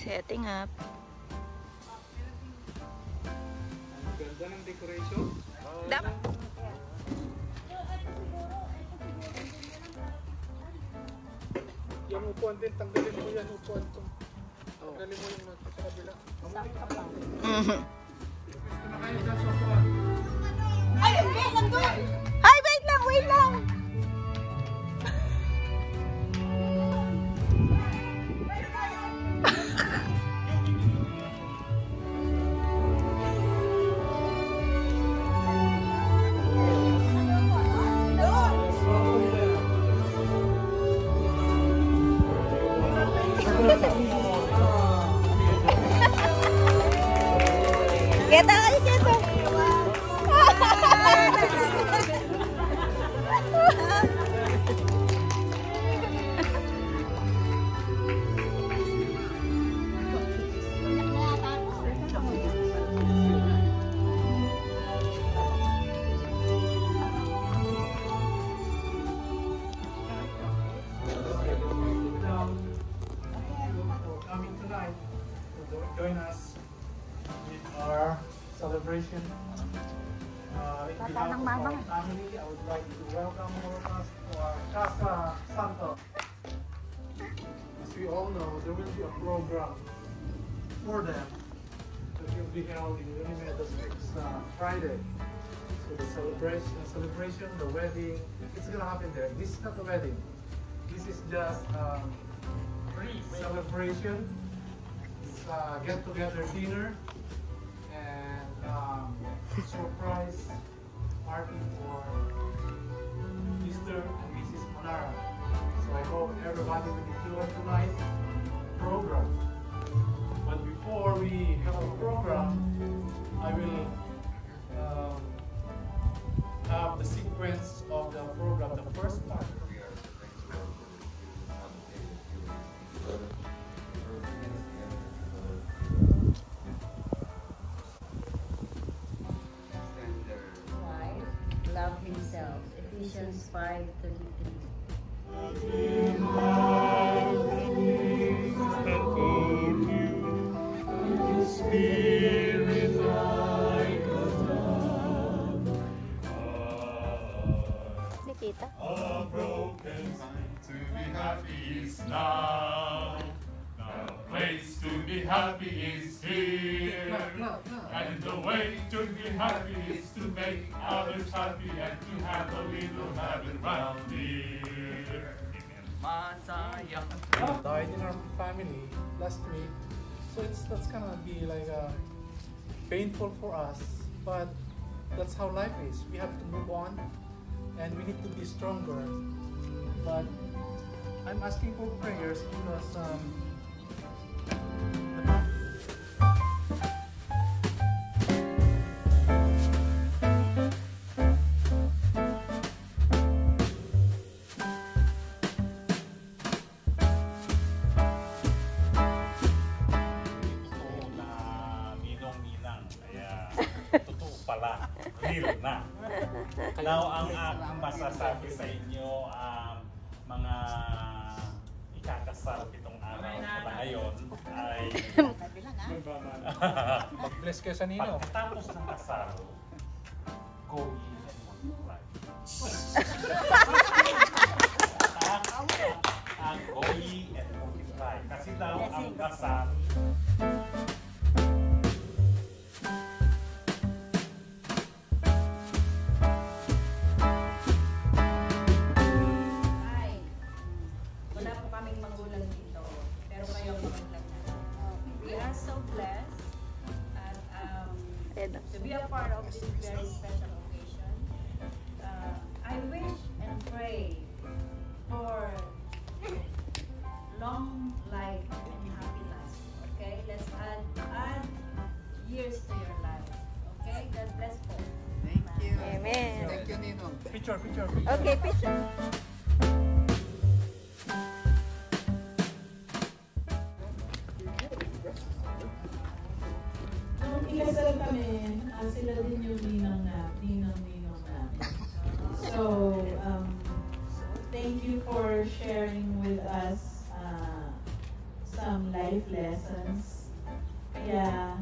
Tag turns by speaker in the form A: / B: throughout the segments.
A: Setting up.
B: Ang ganda ng decoration. Yung upuan din, tanggalin mo yan, upuan ko. Tanggalin mo yung sa kabila. Gusto na kayo sa sofa.
C: Ay, wait, nandun!
A: Ay, wait lang, wait lang! Kita kayo dito.
B: Coming tonight, join us with our celebration. In behalf of our family, I would like to welcome all of us to our Casa Santo. As we all know, there will be a program for them that will be held in Unimedas next Friday. So the celebration, the wedding, it's gonna happen there. This is not the wedding. This is just celebration. It's a get-together dinner and surprise party for Mr. and Mrs. Monara. So I hope everybody will enjoy tonight's program. But before we have a program, I will have the sequence of the program, the first part.
C: Love himself. Ephesians 5:33.
A: Nakita?
D: A broken mind to be happy is now. The place to be happy is here. And the way to be happy is to make others happy and to have a little heaven round here. Masaya.
B: Died in our family last week, so that's gonna be like painful for us, but that's how life is. We have to move on and we need to be stronger. But I'm asking for prayers because
D: real na. Now, ang aking masasabi sa inyo, mga ikakasal itong araw na ngayon ay
B: mag-bless kayo sa Nino.
D: pagkatapos ng kasal, go in and multiply. Ang go in and multiply. Kasi daw ang kasal
C: to be a part of this very special occasion. I wish and pray for long life and happy life. Okay, let's add years to your life. Okay, God bless you.
B: Thank you.
A: Amen.
B: Thank you, Nino. Picture.
A: Okay, picture.
E: Ikasal kami, sila din yung ninang na. So, thank you for sharing with us sa some life lessons. Kaya,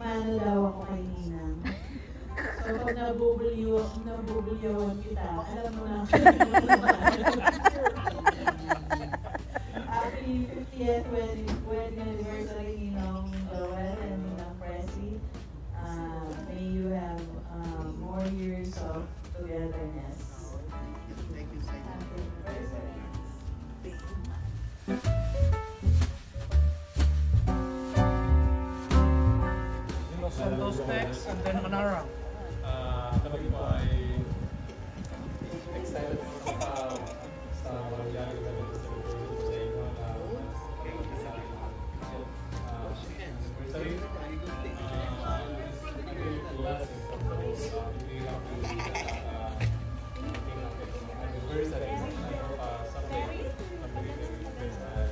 E: mano daw ako kay Ninang. So, pag nabubulyawan kita, alam mo na. Happy 50th wedding anniversary, Ninong Joel and Ninang Presley. May you have more years of togetherness.
F: Thank you, Sai.
E: Happy anniversary.
B: Send those texts and then Manara.
G: Kami po ay excited sa mangyari na rin sa celebration sa inyo na anniversary. Blessing from the Lord. Hindi lang po anniversary. Someday, experience ay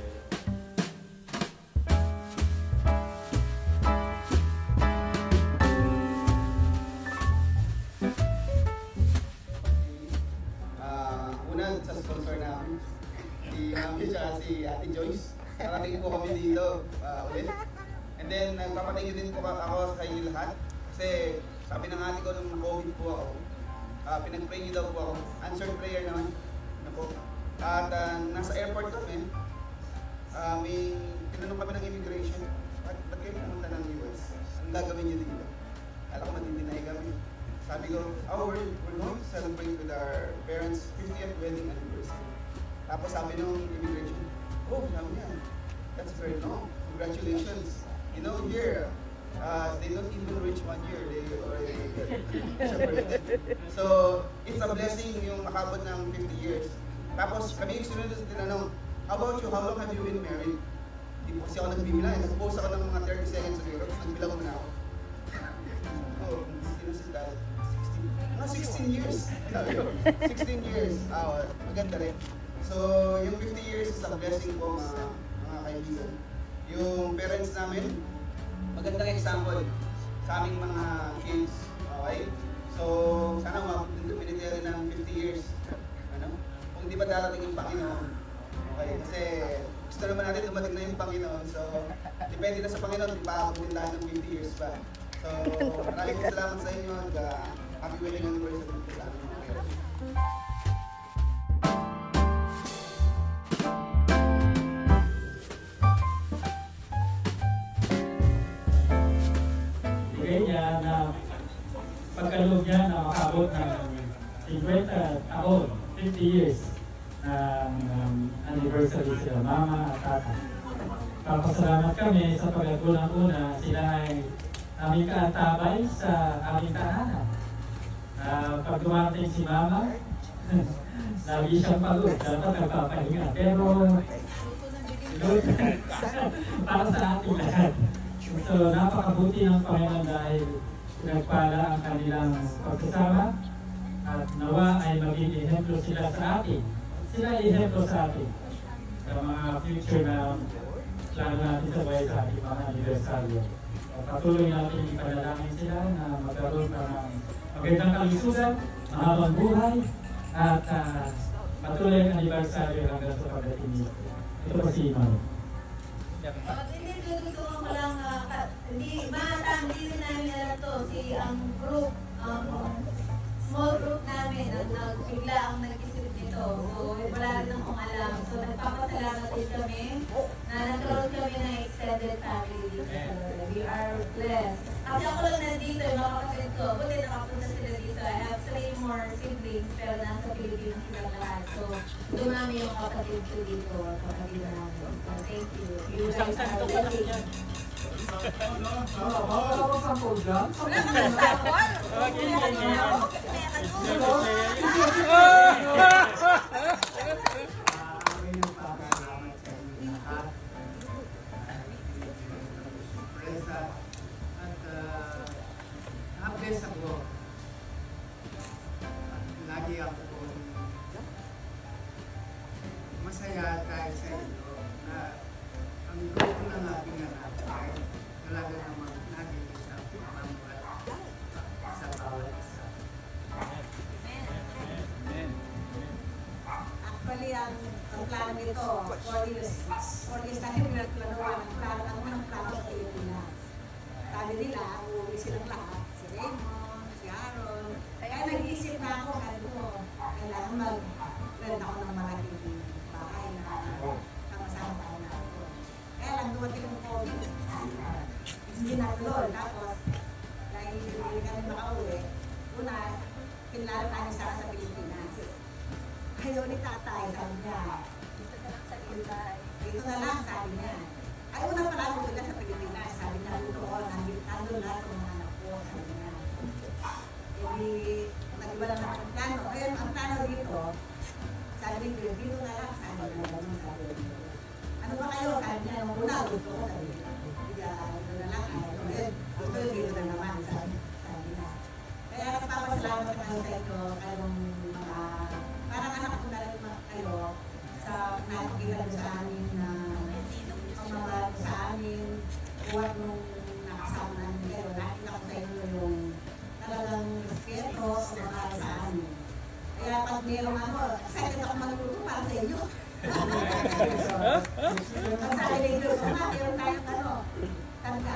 F: sa sponsor namin, si Mami at si Ate Joyce. Narating po kami dito ulit. And then, nagpapatingin din po ako sa inyo lahat. Kasi sabi ng ate ko nung na-COVID po ako, pinag-pray niyo daw po ako. Answered prayer naman. Na po. At nasa airport kami, may tinanong kami ng immigration. Ba't kayo pumunta ng US? Anong gagawin niyo dito? Alam ko matindinay kami. Sabi ko, we're going to celebrate with our parents' 50th wedding anniversary. Tapos sabi nung immigration, sabi niya, that's very long. Congratulations. You know, here, they don't even reach 1 year. They already get So, it's a blessing yung makabot ng 50 years. Tapos kami yung sunod na tinanong, how about you? How long have you been married? Hindi po kasi ako nagbibilang. Nag-post ako ng mga 30 seconds siguro. Nagbilang ko na ako. Mga 16 years. 16 years. Maganda rin. So, yung 50 years is a blessing po mga kaibigan. Yung parents namin, magandang example sa aming mga kids. Okay? So, sana mapiniti rin ng 50 years. Kung di ba darating yung Panginoon. Okay? Kasi gusto naman natin dumating na yung Panginoon. So, depende na sa Panginoon, ipaabot din tayo ng 50 years pa. So, maraming salamat sa inyo. Happy wedding anniversary sa aming mga parents.
H: Bigay niya na pagkaloob niya na makabot ng 50 taon, 50 years ng anniversary sila mama at tata. Papasalamat kami sa pagkakulang-una sila ay aming kaantabay sa aming tahanan. Pag dumating si mama, lagi siyang pagod, dapat nagpapahinga. Pero, para sa ating lahat. So, napakabuti ng Panginoon dahil nagpala ang kanilang pagsasama at nawa ay maging ehemplo sila sa atin. Sila ay ehemplo sa atin. Sa mga future na plano natin sa buhay sa ating mga anibersaryo. Patuloy natin ipanalangin sila na magkaroon pa ng magandang kalusugan, mahabang buhay, at patuloy ang anibersaryo hanggang sa pagdating nito. Ito po si Imano.
I: Tutulungan ko lang, hindi rin namin alam to, ang group, small group namin, bigla ang nag-isip nito. So, wala rin akong alam. So, nagpapasalamat din kami na nagkaroon kami ng extended family dito. We are blessed. Kasi ako lang nandito, yung mga kapatid ko, buti nakapunta sila dito. I have 3 more siblings, pero nasa Pilipinas sila lahat. So, dumami yung kapatid ko dito, kapatid namin. So, thank you. You guys are blessing.
F: Bless ako. Lagi ako masaya dahil sa inyo na ang grupo ng ating anak ay talaga namang naging isang pamamulat sa bawat isa.
A: Actually,
I: Actually, ang plano nito, 4 years na pinagplanuan ang plano, ang unang plano sa Pilipinas. Sabi nila, uuwi silang lahat, si Raymond, si Aaron. Kaya nag-iisip na ako, kailangan mag-rent ako ng malaking bahay na sama-sama tayo na ako. Kaya lang dumating ang COVID. Hindi natuloy. Tapos, dahil hindi kami makauwi, una, kinlaro tayo sa Pilipinas. Ayaw ni tatay, sabi niya. Dito na lang, sabi niya. Ay, una pala ako sila sa Pilipinas. Sabi niya, dito ko, nandun lahat ng mga anak ko, sabi niya. Hindi, nag-iba lang ang plano. Ngayon, ang plano dito, sabi niya, dito na lang, sabi niya. Ano ba kayo? Sabi niya, nung una, gusto ko, sabi niya. Dito na lang, ayaw. Ngayon, gusto yung dito na naman, sabi niya. Kaya nagpapasalamat ako sa inyo, kayong mga, parang anak ko na rin kayo, sa nakikita sa amin na ang mga sa amin, buwan nung nakasama namin kayo, nakita ko sa inyo yung talagang respeto sa mga sa amin. Kaya pag mayroong excited ako magluto para sa inyo. Pag sa elevator ko na, mayroon tayong tanda.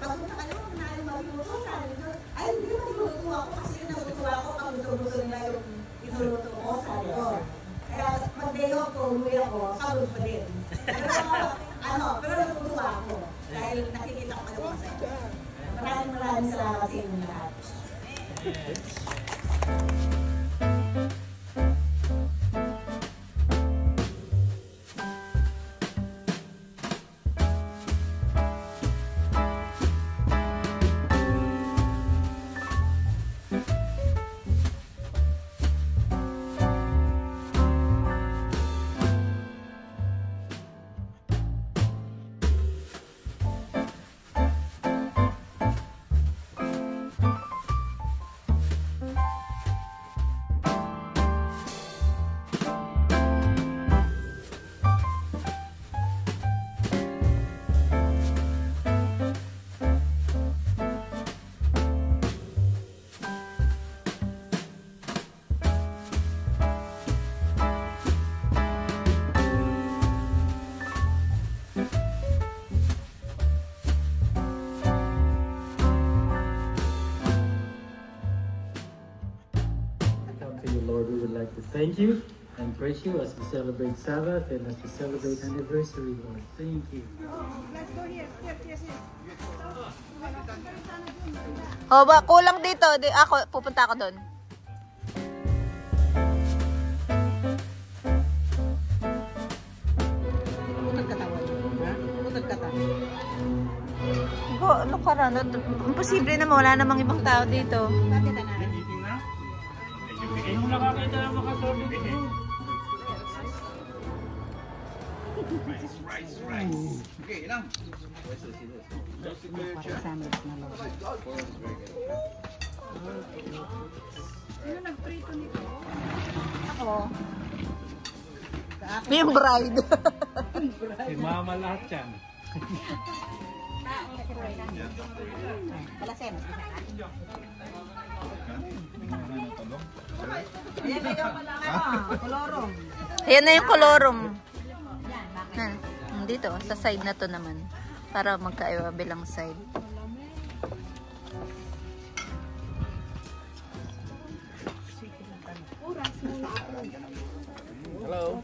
I: Pagpunta kayo, namin magluto, sabi nyo, ay hindi magluto ako kasi nagutuwa ako pag gusto nila yung inuluto ko, sabi ko. Kaya mag-day off ko, umuwi ako, pagod pa din. Pero natutuwa ako dahil nakikita ko kayo masaya. Maraming salamat sa inyo lahat.
H: Lord, we would like to thank you and praise you as we celebrate Sabbath and as we celebrate anniversary, Lord. Thank you.
A: Let's go here. Yes.
J: O ba, kulang dito. Ako, pupunta ako doon. Ano ka rin? Imposible naman. Wala namang ibang tao dito.
H: Yung nakakita ng makasobit ko.
F: Rice. Okay, ilang?
A: Ano nagprito nito?
J: Ako. Yung bride.
H: Si mama lahat yan.
J: Ayan na yung kolorum. Dito, sa side na to naman. Para magkaiba bilang side.
F: Hello?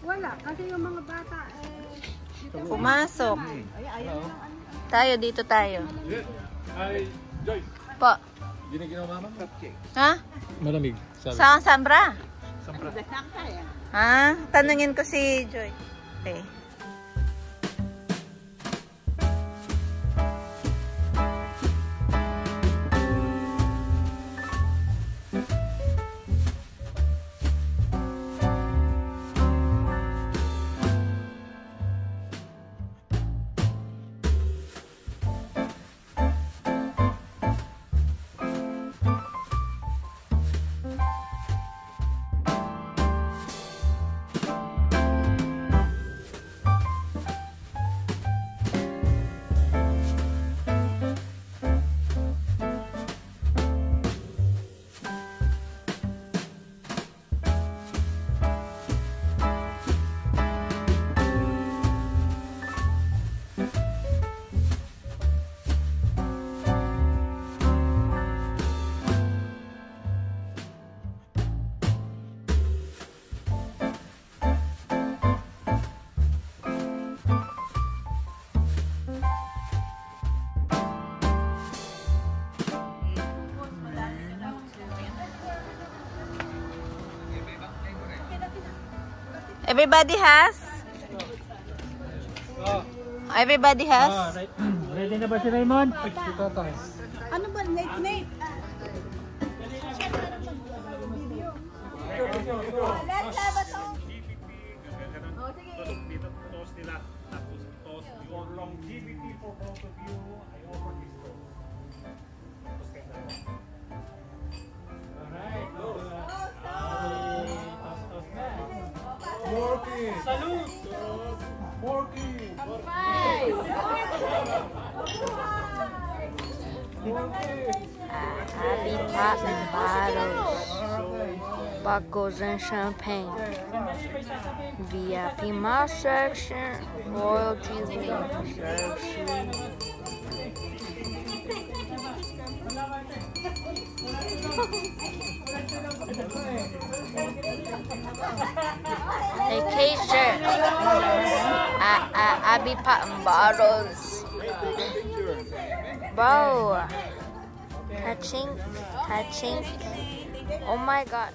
A: Wala. Kasi yung mga bata
J: Pumasok. Tayo, dito tayo.
G: Ay, Joyce.
J: Po.
G: Giniginaw mama? Cupcake.
J: Ha?
G: Malamig.
J: Saan Sambra?
G: Sambra.
J: Ha? Tanungin ko si Joy. Okay. Everybody has? Everybody has?
H: Ready na ba si Raymond?
A: Ano ba? Nate? Let's have a talk. Oh, sige.
B: Dito toast nila. Tapos toast your longevity for both of you. I offer this toast. Toast kayo dalawa.
H: Alright. Toast na.
B: Porky!
H: Salute!
B: Porky!
J: Happy pot and bottles. Buckles and champagne. VIP my section. Royalty section. Hey, K-shirt. I be popping bottles. Bro. Touching. Oh my god.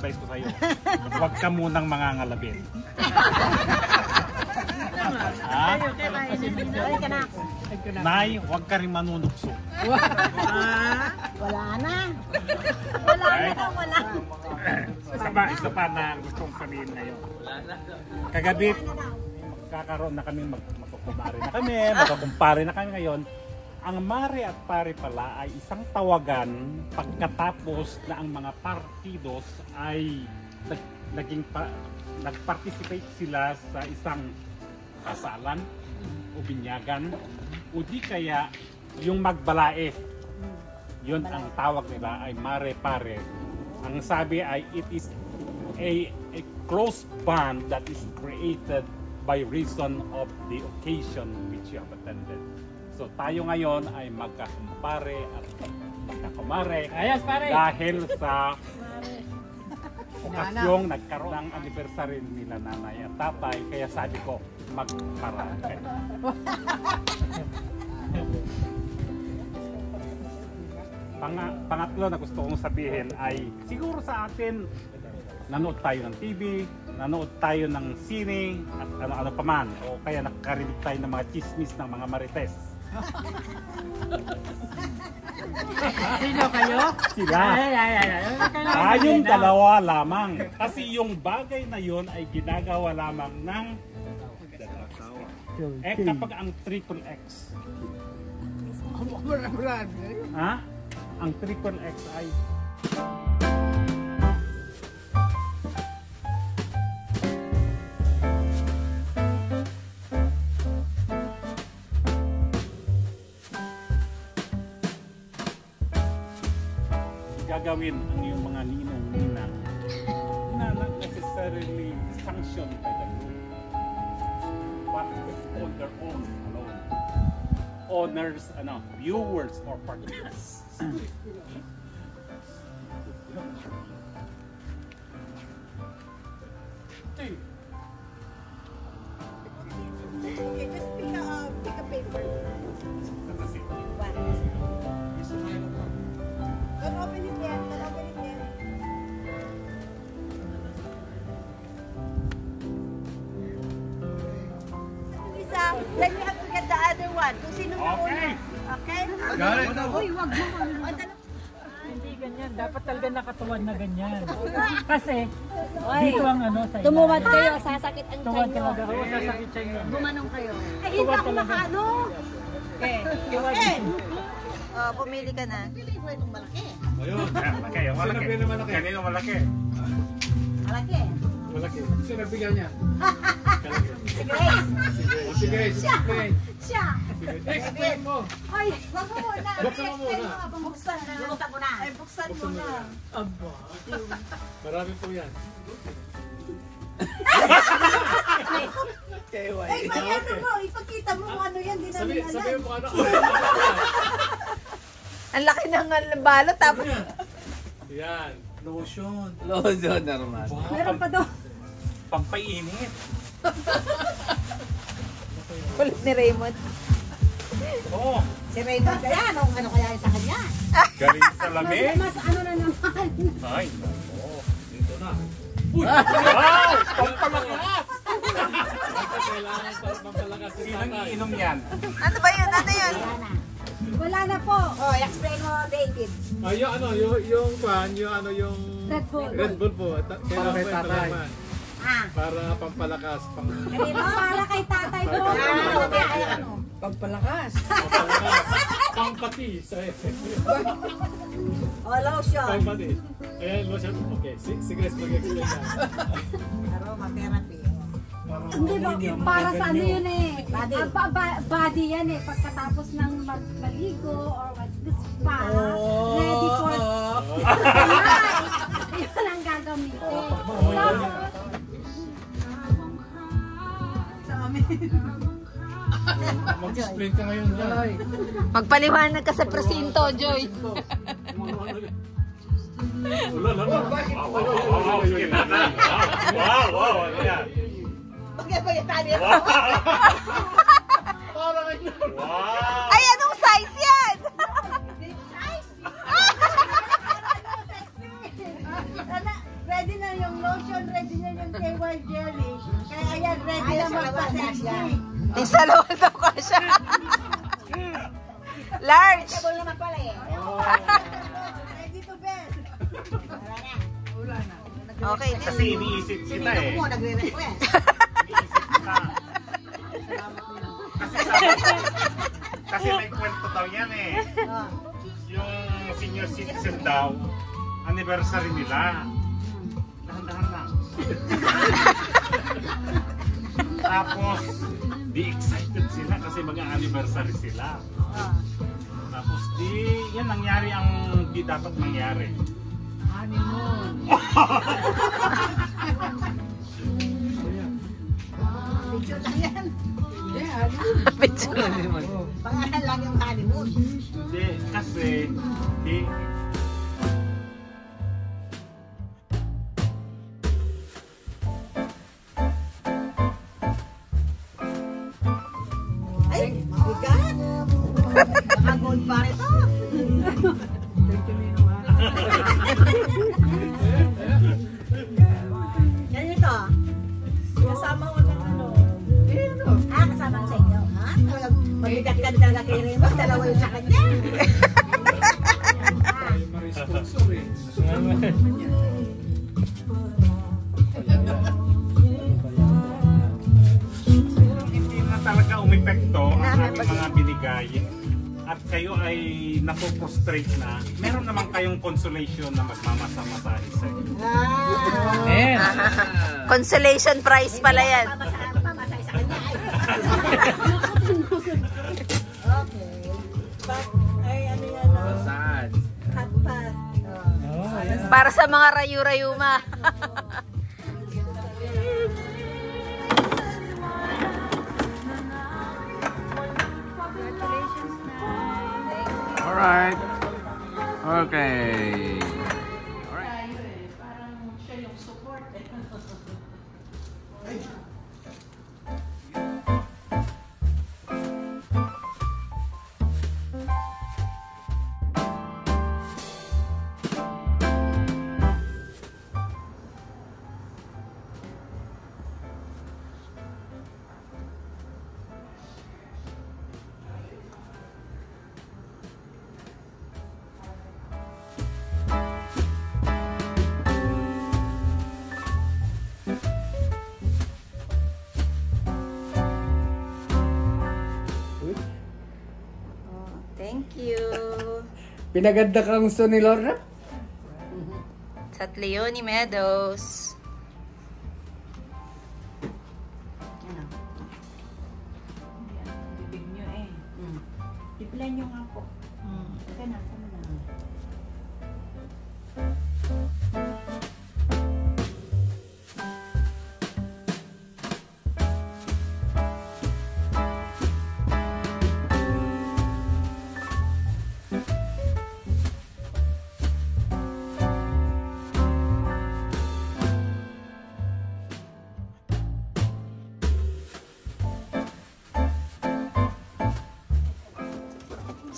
B: advice ko sa'yo. Huwag ka munang mangangalabin. Ha? Nay, huwag ka rin manunukso.
A: Wala na.
B: Isa pa na gusto kong sabihin ngayon. Kagabi, magkakaroon na kami, magkukumpare na kami ngayon.
A: Ang mare at pare pala ay isang tawagan pagkatapos na ang mga partidos ay nag-participate sila sa isang kasalan o binyagan o di kaya yung magbalae. Yun ang tawag nila ay mare pare. Ang sabi ay it is a close bond that is created by reason of the occasion which you have attended. So tayo ngayon ay magkakumpare at magkakumare dahil sa okasyong nagkaroon ng anniversary nila nanay at tatay, kaya sabi ko magparake. Pangatlo na gusto kong sabihin ay siguro sa atin nanood tayo ng TV, nanood tayo ng sine at ano-ano pa man o kaya nakarinig tayo ng mga chismis ng mga marites.
H: Sino kayo?
A: Sila. Yung dalawa lamang. Kasi yung bagay na yon ay ginagawa lamang ng kapag ang triple X. Ha? Ang triple X ay gagawin ang iyong mga ninong-ninang na not necessarily sanctioned by the law, but on their own alone. Honors, viewers or partners.
I: Okay, just pick a paper. Don't open it yet. Don't open it yet. Lisa, then you have to get the other one. Kung sino mauna. Okay?
A: Got it.
I: Uy, wag mo.
H: Hindi ganyan. Dapat talaga nakatuwad na ganyan. Kasi, dito ang sa'yo.
I: Tumuwad kayo, sasakit ang
H: tuwad
I: tiyan nyo.
H: talaga. Oo, sasakit siya nyo.
I: Gumanong kayo. Ay, hindi ako makaano.
J: Okay. Oh, pumili ka na.
I: Pili ko itong malaki.
A: Ayun. Malaki. Yung malaki. Kanino malaki?
I: Malaki.
B: Malaki. Sino nagbigyan niya?
I: Si Grace.
B: Si Grace.
I: Siya.
B: Explain mo.
I: Ay, wag mo muna.
B: Buksan mo muna.
I: Buksan na. Buksan mo na. Ay, buksan mo na.
H: Aba.
B: Marami po yan.
I: Ay, ano mo, ipakita mo kung ano yan, di namin alam.
B: Sabi mo ano.
J: Ang laki ng balot tapos.
B: Yan. Lotion.
F: Lotion, normal.
I: Meron pa daw.
A: Pampainit.
J: Kulit ni Raymond.
A: Oo.
I: Si Raymond kaya, ano kaya sa kanya?
A: Galing sa lamig.
I: Mas ano na naman.
A: Ay, nako.
B: Dito na.
A: Uy! Wow! Pampalakas!
B: Kailangan para pampalakas si
A: Sinong
B: tatay.
A: iinom yan?
J: Ano ba yun? Ano yun?
I: Wala na po. Oh, explain mo, David.
B: Yung
I: Red Bull.
B: Red Bull po. Kailangan
H: kay
B: po
H: tatay.
B: yung
I: Ah.
B: para pampalakas.
I: Kanino para kay tatay po.
H: Pagpalakas.
B: Pampati.
I: Oh, lotion.
B: Pampati. Ayan, lotion. Okay, si Grace mag-explain na.
I: Aromatherapy.
E: Hindi ba, para sa ano yun eh.
I: Body.
E: Body yan eh. Pagkatapos ng maligo or mag-spa, ready for... Yun ang gagamitin.
B: Mag-explain ka ngayon dyan.
J: Magpaliwanag ka sa presinto, Joy.
A: Wow! Ano yan?
I: Pagkapagkatali ako.
A: Wow!
J: Ay, anong size yan?
I: Ready na yung lotion, ready na yung KY jelly. Kaya ayan, ready na magpa-sexy.
J: Di sa loob daw ka siya. Large.
I: Sabon naman pala eh. Ready to bed. Wala na.
J: Okay.
A: Kasi iniisip kita eh.
I: Mo, nagre-request.
A: Iniisip kita. Kasi kwento daw yan eh. Yung senior citizen daw, anniversary nila. Dahan-dahan lang. Tapos, di excited sila kasi mag-anniversary sila. Tapos yan nangyari ang di dapat mangyari.
C: Honeymoon. Picture lang yan. Hindi, honeymoon.
J: Picture lang naman.
C: Pangalan lang yung honeymoon.
A: Hindi, kasi
C: ay, bigat! Naka-gold bar ito. Ganito. Kasama ko ng ano. Kasama ko sa inyo. Ha? Mabigat ka talaga kay Raymond. Dalawa yung sa kanya.
G: Ma-sponsor eh.
A: hindi na talaga umepekto ang ating mga binigay at kayo ay napoprostrate na, meron naman kayong consolation na magmamasa-masahe sa inyo.
J: Consolation prize pala yan.
C: Pamasay sa kanya. Okay. But, ay ano yan?
G: Saan?
C: Hotpot.
J: Para sa mga rayu-rayuma.
G: Alright. Okay.
E: Tayo eh, parang siya yung support eh.
J: Thank you.
K: Pinaganda kang gusto ni Lorna?
J: Sa Leone Meadows.
C: Ano? Bibig nyo eh. I-blend nyo nga po. Teka na, sama na.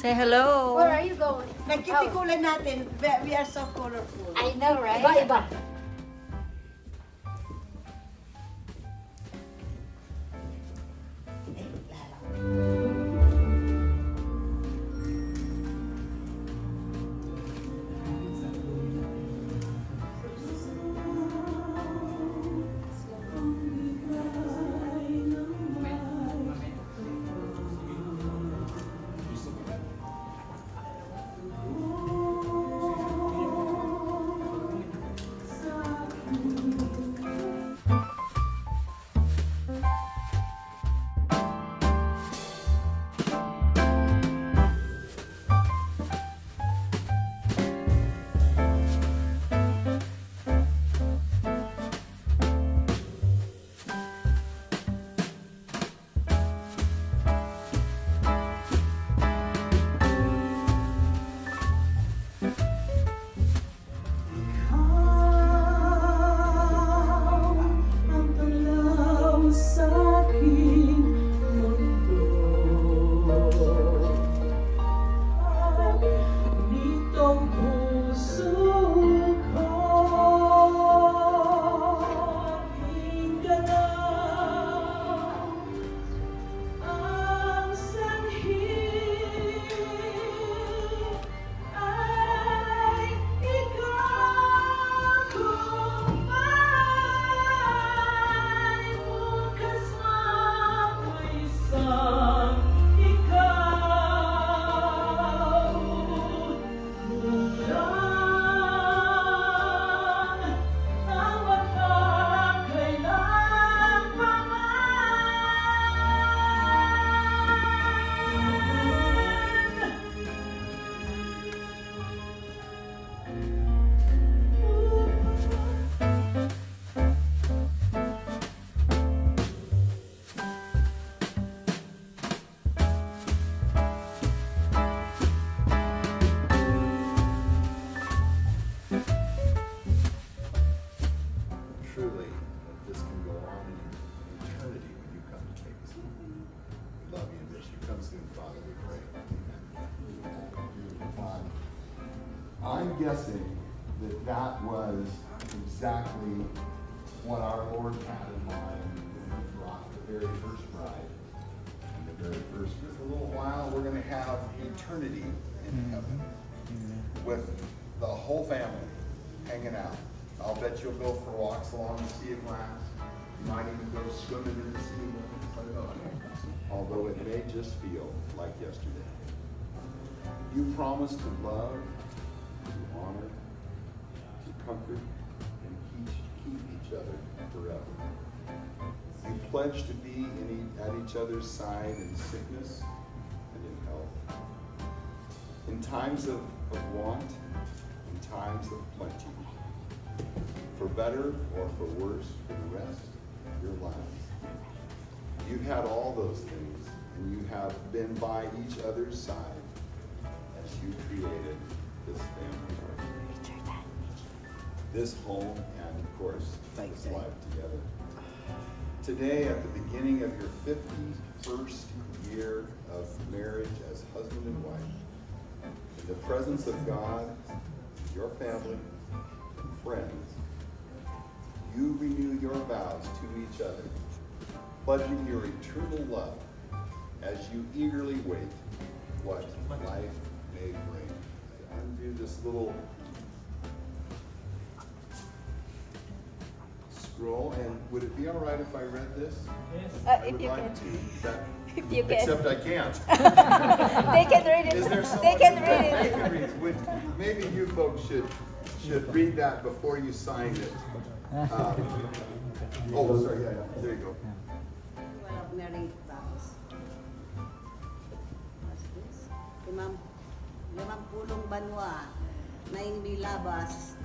J: Say hello.
L: Where are you going?
C: Nagkitikulan natin. We are so colorful.
L: I know, right? Iba-iba. guessing that that was exactly what our Lord had in mind when he brought the very first bride. And the very first, just a little while, we're going to have eternity in heaven with the whole family hanging out. I'll bet you'll go for walks along the Sea of Glass. You might even go swimming in the sea. Although it may just feel like yesterday. You promise to love, to honor, to comfort, and keep each other forever. You pledge to be at each other's side in sickness and in health, in times of want, in times of plenty, for better or for worse for the rest of your lives. You've had all those things, and you have been by each other's side as you created this family, this home, and of course, this life together. Today, at the beginning of your 51st year of marriage as husband and wife, in the presence of God, your family, and friends, you renew your vows to each other, pledging your eternal love as you eagerly wait what life may bring. I undo this little scroll, and would it be all right if I read this?
J: Yes.
L: I
J: If
L: would
J: you
L: like
J: can.
L: to.
J: If you can.
L: Except I can't.
J: They can read it.
L: Is there
J: They can
L: someone
J: read
L: that
J: it.
L: they can read? Maybe you folks should read that before you sign it. Oh, sorry, yeah, there you go.
M: Well, married vows. What's this? 50 banwa na hindi labas,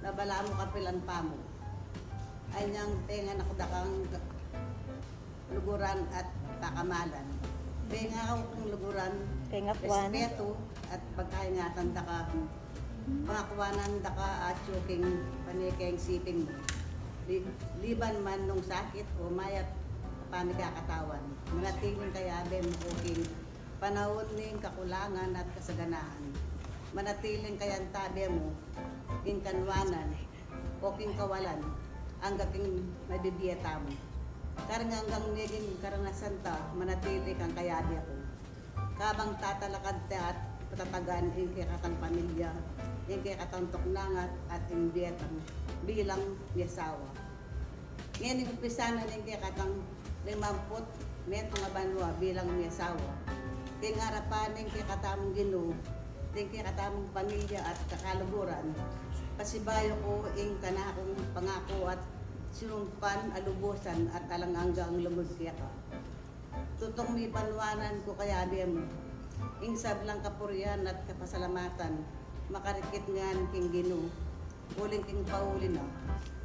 M: nabala mo kapilan pa mo. Ay niyang tenga nakudakang luguran at kakamalan. Tenga akong luguran, respeto at pagkaingatan daka, pangakuanan daka at yuking panikeng siping mo. Liban man nung sakit o mayat pamigakatawan, manatiling kayabe mo kuking panahon ning kakulangan at kasaganahan. Manatiling kayantabe mo, king kanwanan, o king kawalan, hanggang king mabibiyata mo. Karang hanggang naging karanasan ta, manatili kang kayabe ako. Kabang tatalakad ta at patatagan yung kaya katang pamilya, yung kaya katang tuknangat at yung biyatang bilang yasawa. Ngayon yung umpisanan yung kaya katang 50 metong abanwa bilang yasawa. Ting harapan yung kaya katamong Ginoo, yung kaya katamong pamilya at kakaluguran. Pasibayo ko yung kanakong pangako at sinumpan, alubusan at alanganggang lumod siya ka. Tutong may panwanan ko kaya mo. Ing sablang kapurian at kapasalamatan, makarikit nga king Ginoo, uling king pauli na,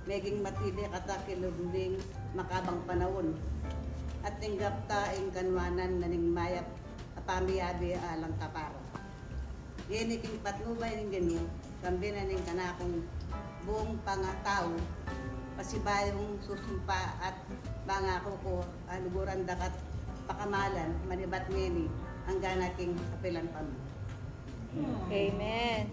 M: meging matili katakilubing makabang panahon, at tinggap ta ing kanwanan na ning mayap apamiyabi alang kapara. Yeni king patnubay ning Ginoo, kambi na ning kanakong buong pangatao, pasibayong susumpa at bangako ko aluguran dakat pakamalan manibat ngeni hanggang nating kapilan pa mo.
J: Amen.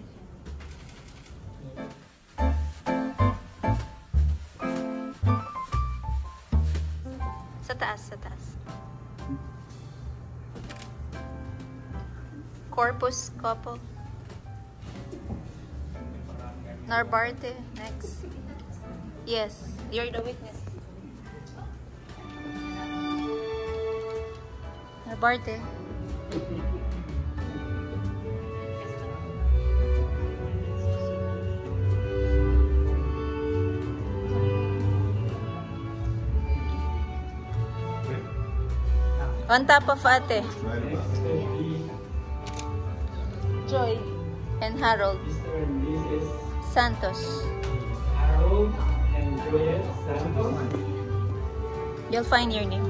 J: Sa taas, sa taas. Corpus couple. Narbarte, next. Yes, you're the witness. Narbarte. On top of ate. Joy and Harold Santos.
H: Harold and Joy Santos.
J: You'll find your name.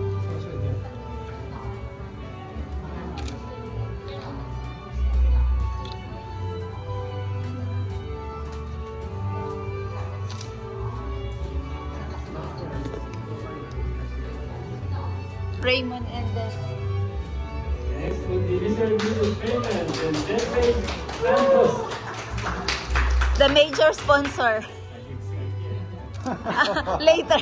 J: Raymond and then
H: Next would be Mr. Mrs. Raymond and Jeffrey Santos.
J: the major sponsor. Later.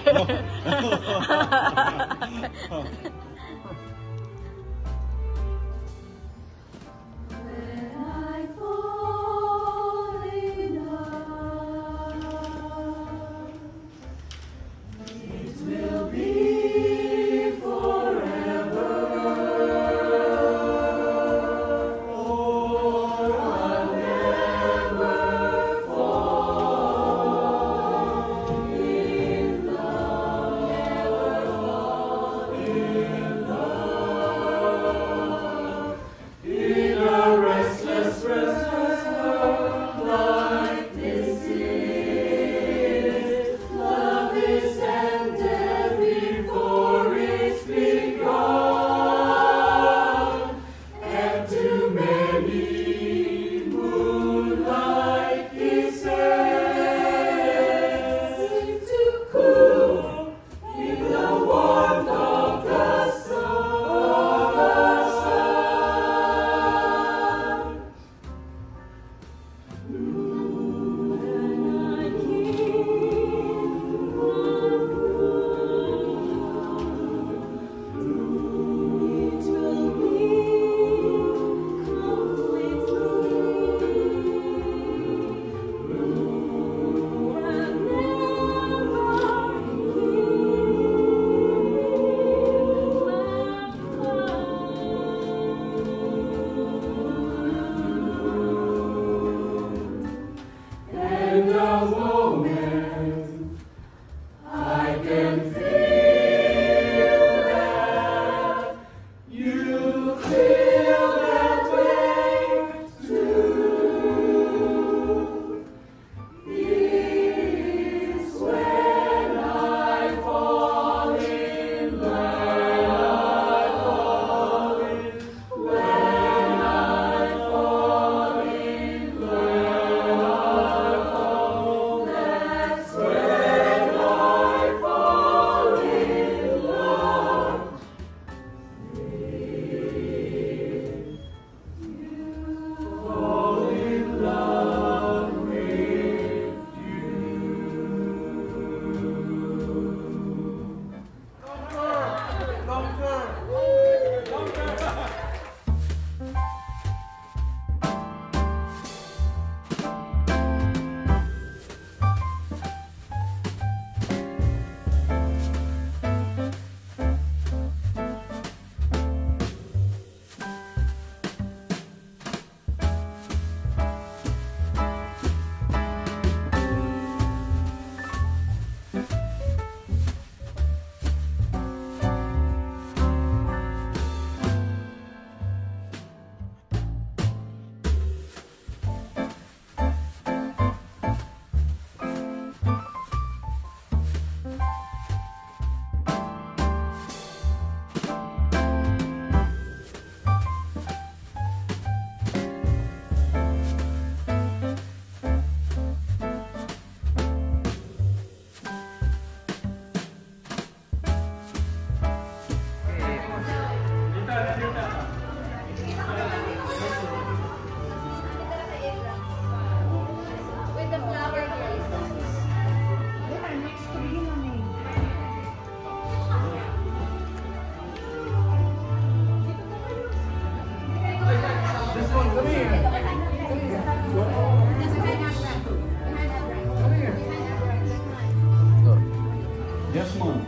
A: Desmond.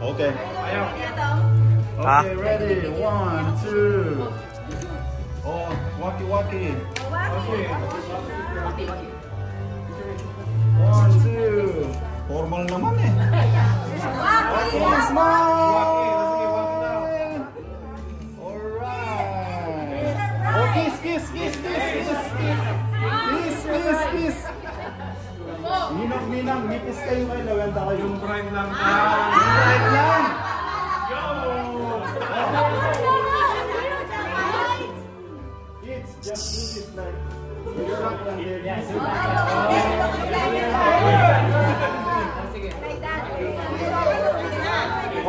N: Okay.
O: Okay, ready? 1, 2. Oh, waki-waki. Okay. 1, 2. Formal naman eh. Okay, smile. Alright. Oh, kiss, kiss, kiss, kiss, kiss. Kiss, kiss, kiss. Ninang, nipis kayo kayo. Naganda kayo. Yung bright lang. Yung bright lang. It's just this like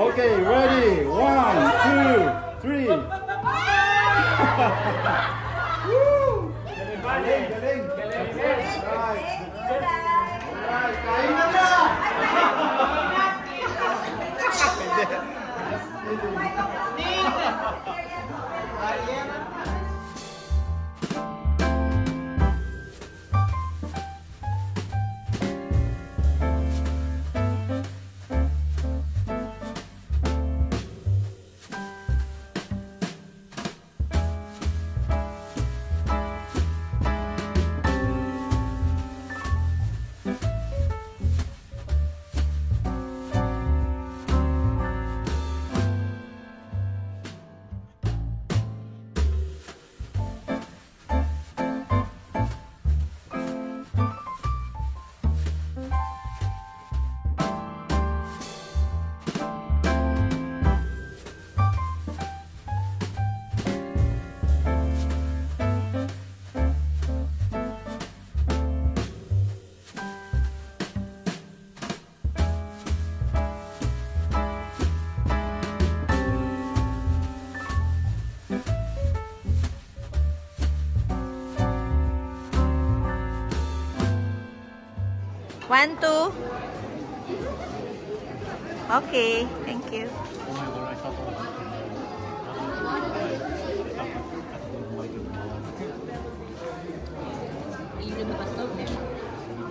O: okay, ready? 1, 2, 3. Galing, galing. Alright, kain na na!
J: One, two. Okay, thank you.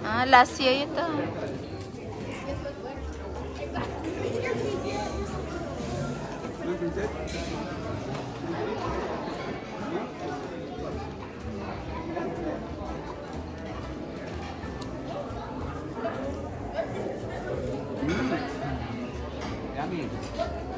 J: Ah, last year ito.
O: Yummy.